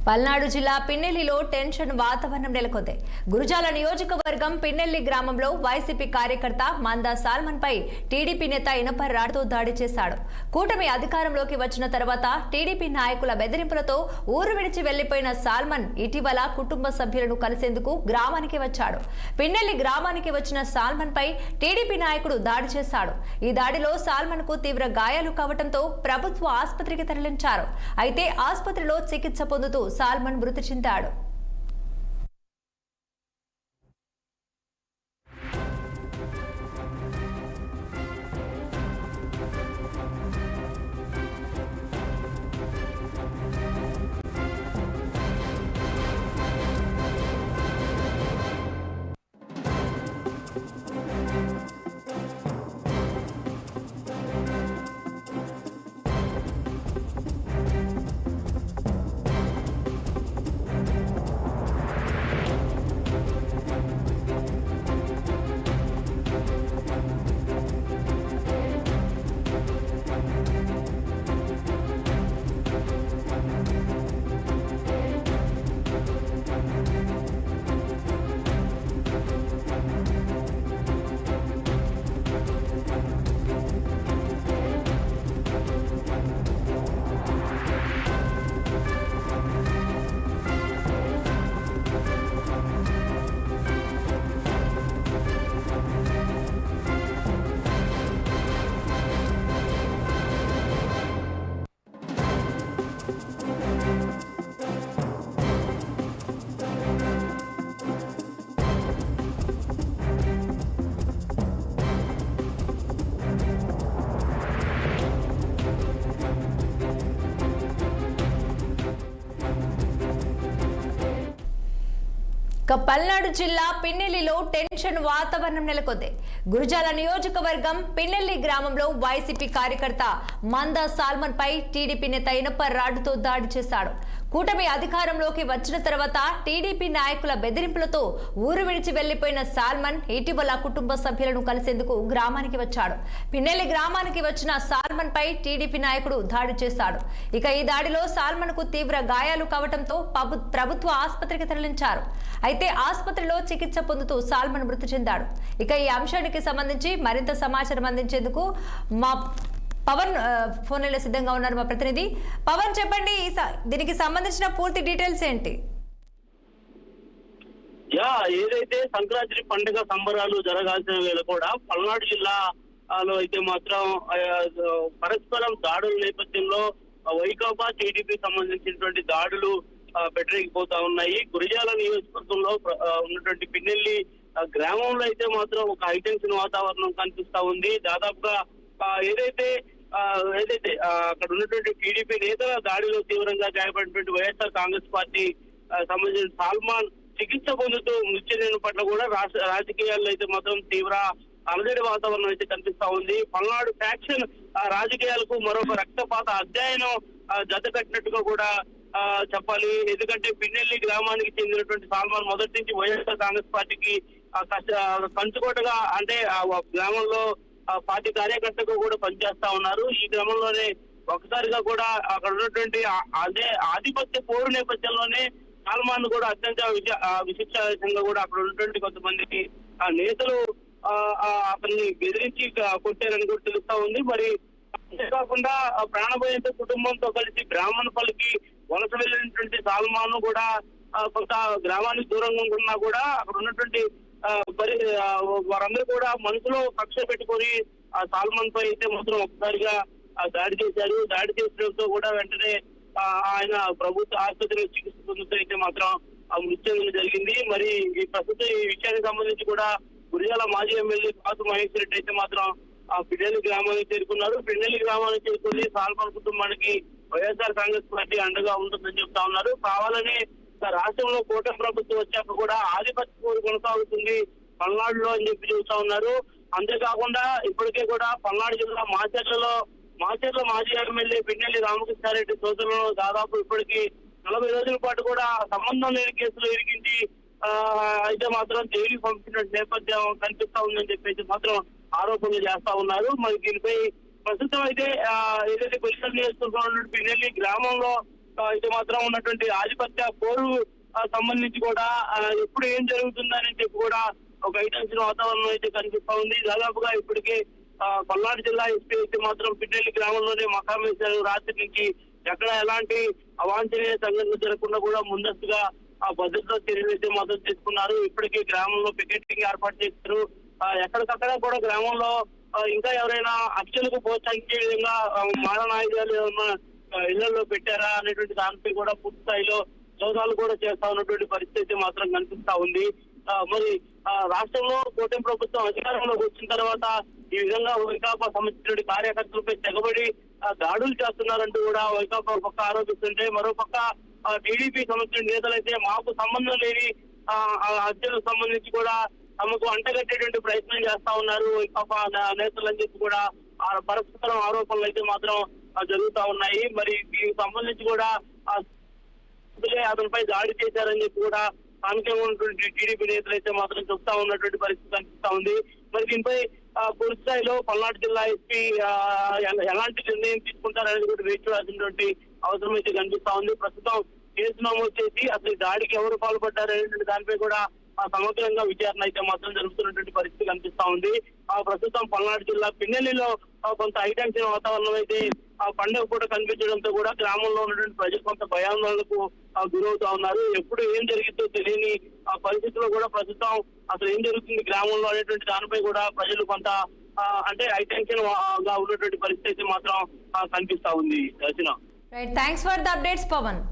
పల్నాడు జిల్లా పిన్నెల్లిలో టెన్షన్ వాతావరణం నెలకొంది. గురుజాల నియోజకవర్గం పిన్నెల్లి గ్రామంలో వైసీపీ కార్యకర్త మందా సాల్మన్ పై టీడీపీ నేత ఇనప రాడ్తో దాడి చేశాడు. కూటమి అధికారంలోకి వచ్చిన తర్వాత టీడీపీ నాయకుల బెదిరింపులతో ఊరు విడిచి వెళ్లిపోయిన సాల్మన్ ఇటీవల కుటుంబ సభ్యులను కలిసేందుకు గ్రామానికి వచ్చాడు. పిన్నెల్లి గ్రామానికి వచ్చిన సాల్మన్ పై టీడీపీ నాయకుడు దాడి చేశాడు. ఈ దాడిలో సాల్మన్ కు తీవ్ర గాయాలు కావడంతో ప్రభుత్వ ఆసుపత్రికి తరలించారు. అయితే ఆసుపత్రిలో చికిత్స పొందుతూ సాల్మన్ మృతి చెందాడు. పల్నాడు జిల్లా పిన్నెల్లిలో టెన్షన్ వాతావరణం నెలకొంది. గురుజాల నియోజకవర్గం పిన్నెల్లి గ్రామంలో వైసీపీ కార్యకర్త మందా సాల్మన్ పై టీడీపీ నేత ఇనప రాడ్తో దాడి చేశాడు. కూటమి అధికారంలోకి వచ్చిన తర్వాత టీడీపీ నాయకుల బెదిరింపులతో ఊరు విడిచి వెళ్లిపోయిన సాల్మన్ ఇటీవల కుటుంబ సభ్యులను కలిసేందుకు గ్రామానికి వచ్చాడు. పిన్నెల్లి గ్రామానికి వచ్చిన సాల్మన్ పై టీడీపీ నాయకుడు దాడి చేశాడు. ఇక ఈ దాడిలో సాల్మన్ కు తీవ్ర గాయాలు కావడంతో ప్రభుత్వ ఆసుపత్రికి తరలించారు. అయితే ఆసుపత్రిలో చికిత్స పొందుతూ సాల్మన్ మృతి చెందాడు. ఇక ఈ అంశానికి సంబంధించి మరింత సమాచారం అందించేందుకు మా పవన్ ఫోన్ లో సిద్ధంగా ఉన్నారు. మా ప్రతినిధి పవన్, చెప్పండి, దీనికి సంబంధించిన పూర్తి డీటెయిల్స్ ఏంటి? ఏదైతే సంక్రాంతి పండుగ సంబరాలు జరగాల్సిన వేళ కూడా పల్నాడు జిల్లాలో అయితే మాత్రం పరస్పరం దాడుల నేపథ్యంలో వైకాపా టీడీపీ సంబంధించినటువంటి దాడులు బెటరేగిపోతా ఉన్నాయి. గురిజాల నియోజకవర్గంలో ఉన్నటువంటి పిన్నెల్లి గ్రామంలో అయితే మాత్రం ఒక హైటెన్షన్ వాతావరణం కనిపిస్తా ఉంది. దాదాపుగా ఏదైతే అక్కడ ఉన్నటువంటి టీడీపీ నేతల దాడిలో తీవ్రంగా గాయపడినటువంటి వైఎస్ఆర్ కాంగ్రెస్ పార్టీ సంబంధించిన సాల్మన్ చికిత్స పొందుతూ మృతి చెందిన పట్ల కూడా రాజకీయాల్లో అయితే మాత్రం తీవ్ర అలజడి వాతావరణం అయితే కనిపిస్తా ఉంది. పల్నాడు ఫ్యాక్షన్ రాజకీయాలకు మరొక రక్తపాత అధ్యయనం జత కట్టినట్టుగా కూడా చెప్పాలి. ఎందుకంటే పిన్నెల్లి గ్రామానికి చెందినటువంటి సాల్మన్ మొదటి నుంచి వైఎస్ఆర్ కాంగ్రెస్ పార్టీకి కంచుకోటగా, అంటే ఆ గ్రామంలో పార్టీ కార్యకర్తగా కూడా పనిచేస్తా ఉన్నారు. ఈ క్రమంలోనే ఒకసారిగా కూడా అక్కడ ఉన్నటువంటి అదే ఆధిపత్య పోరు నేపథ్యంలోనే సాల్మన్ కూడా అత్యంత విశిక్షంగా కూడా అక్కడ ఉన్నటువంటి కొంతమందికి నేతలు అతన్ని బెదిరించి కొట్టారని కూడా తెలుస్తా ఉంది. మరి అంతేకాకుండా ప్రాణభయంతో కుటుంబంతో కలిసి బ్రాహ్మణపల్లికి వలస వెళ్ళినటువంటి సాల్మన్ కూడా కొంత గ్రామానికి దూరంగా ఉన్నా కూడా అక్కడ ఉన్నటువంటి వారందరూ కూడా మనసులో కక్ష పెట్టుకొని ఆ సాల్మన్ పై అయితే మాత్రం ఒకసారిగా దాడి చేశారు. దాడి చేసడంతో కూడా వెంటనే ఆయన ప్రభుత్వ ఆసుపత్రిలో చికిత్స పొందుతూ అయితే మాత్రం మృతి చెందడం జరిగింది. మరి ఈ ప్రస్తుతం ఈ విషయానికి సంబంధించి కూడా గురిజాల మాజీ ఎమ్మెల్యే కాసు మహేష్ రెడ్డి అయితే మాత్రం పిన్నెల్లి గ్రామానికి చేరుకున్నారు. పిన్నెల్లి గ్రామానికి చేరుకుని సాల్మన్ కుటుంబానికి వైఎస్ఆర్ కాంగ్రెస్ పార్టీ అండగా ఉంటుందని చెప్తా ఉన్నారు. కావాలని రాష్ట్రంలో కూటమి ప్రభుత్వం వచ్చాక కూడా ఆధిపత్య పోరు కొనసాగుతుంది పల్నాడులో అని చెప్పి చూస్తా ఉన్నారు. అంతేకాకుండా ఇప్పటికే కూడా పల్నాడు జిల్లా మాచర్ల మాజీ ఎమ్మెల్యే పిన్నెల్లి రామకృష్ణారెడ్డి సోదరులను దాదాపు ఇప్పటికీ 40 రోజుల పాటు కూడా సంబంధం లేని కేసులు ఇరికించి అయితే మాత్రం జైలు పంపించిన నేపథ్యం కనిపిస్తా ఉందని చెప్పేసి మాత్రం ఆరోపణలు చేస్తా ఉన్నారు. మరి దీనిపై ప్రస్తుతం అయితే ఏదైతే గురిజాల నియోజకవర్గంలో పిన్నెల్లి గ్రామంలో అయితే మాత్రం ఉన్నటువంటి ఆధిపత్య పోరు సంబంధించి కూడా ఎప్పుడు ఏం జరుగుతుందని చెప్పి కూడా ఒక ఐటెన్షన్ వాతావరణం అయితే కనిపిస్తా ఉంది. దాదాపుగా ఇప్పటికే పల్నాడు జిల్లా ఎస్పీ అయితే మాత్రం పిన్నెల్లి గ్రామంలోనే మకాం వేశారు. రాత్రి నుంచి ఎక్కడ ఎలాంటి అవాంఛనీయ సంఘటనలు జరగకుండా కూడా ముందస్తుగా భద్రతా చర్యలు అయితే మాత్రం తీసుకున్నారు. ఇప్పటికే గ్రామంలో పికెటింగ్ ఏర్పాటు చేశారు. ఎక్కడికక్కడ కూడా గ్రామంలో ఇంకా ఎవరైనా అక్షలకు ప్రోత్సహించే విధంగా మారణాయుధాలు ఏమన్నా ఇళ్లలో పెట్టారా అనేటువంటి దానిపై కూడా పూర్తి స్థాయిలో సోదాలు కూడా చేస్తా ఉన్నటువంటి పరిస్థితి మాత్రం కనిపిస్తా ఉంది. మరి రాష్ట్రంలో కూటమి ప్రభుత్వం అధికారంలోకి వచ్చిన తర్వాత ఈ విధంగా వైకాపా సంబంధించిన కార్యకర్తలపై తెగబడి దాడులు చేస్తున్నారంటూ కూడా వైకాపా పక్క ఆరోపిస్తుంటే, మరో పక్క టీడీపీ సంబంధించిన నేతలైతే మాకు సంబంధం లేని హత్యలకు సంబంధించి కూడా తమకు అంటగట్టేటువంటి ప్రయత్నం చేస్తా ఉన్నారు వైకాపా నేతలని చెప్పి కూడా పరస్పరం ఆరోపణలు అయితే మాత్రం జరుగుతా ఉన్నాయి. మరి దీనికి సంబంధించి కూడా అతనిపై దాడి చేశారని చెప్పి కూడా స్థానికంగా ఉన్నటువంటి టీడీపీ నేతలు అయితే మాత్రం చెప్తా ఉన్నటువంటి పరిస్థితి కనిపిస్తా ఉంది. మరి దీనిపై పూర్తి స్థాయిలో పల్నాడు జిల్లా ఎస్పీ ఎలాంటి నిర్ణయం తీసుకుంటారనేది కూడా వేచి చూడాల్సినటువంటి అవసరం అయితే కనిపిస్తా ఉంది. ప్రస్తుతం కేసు నమోదు చేసి అసలు దాడికి ఎవరు పాల్పడ్డారనేటువంటి దానిపై కూడా సమగ్రంగా విచారణ అయితే మాత్రం జరుగుతున్నటువంటి పరిస్థితి కనిపిస్తా ఉంది. ప్రస్తుతం పల్నాడు జిల్లా పిన్నెల్లిలో కొంత హైటెన్షన్ వాతావరణం అయితే పండుగ కూడా కనిపించడంతో కూడా గ్రామంలో ఉన్నటువంటి ప్రజలు కొంత భయాందోళనకు గురవుతా ఉన్నారు. ఎప్పుడు ఏం జరిగిందో తెలియని పరిస్థితుల్లో కూడా ప్రస్తుతం అసలు ఏం జరుగుతుంది గ్రామంలో అనేటువంటి దానిపై కూడా ప్రజలు కొంత అంటే హైటెన్షన్ గా ఉన్నటువంటి పరిస్థితి మాత్రం కనిపిస్తా ఉంది. Right, thanks for the updates Pawan.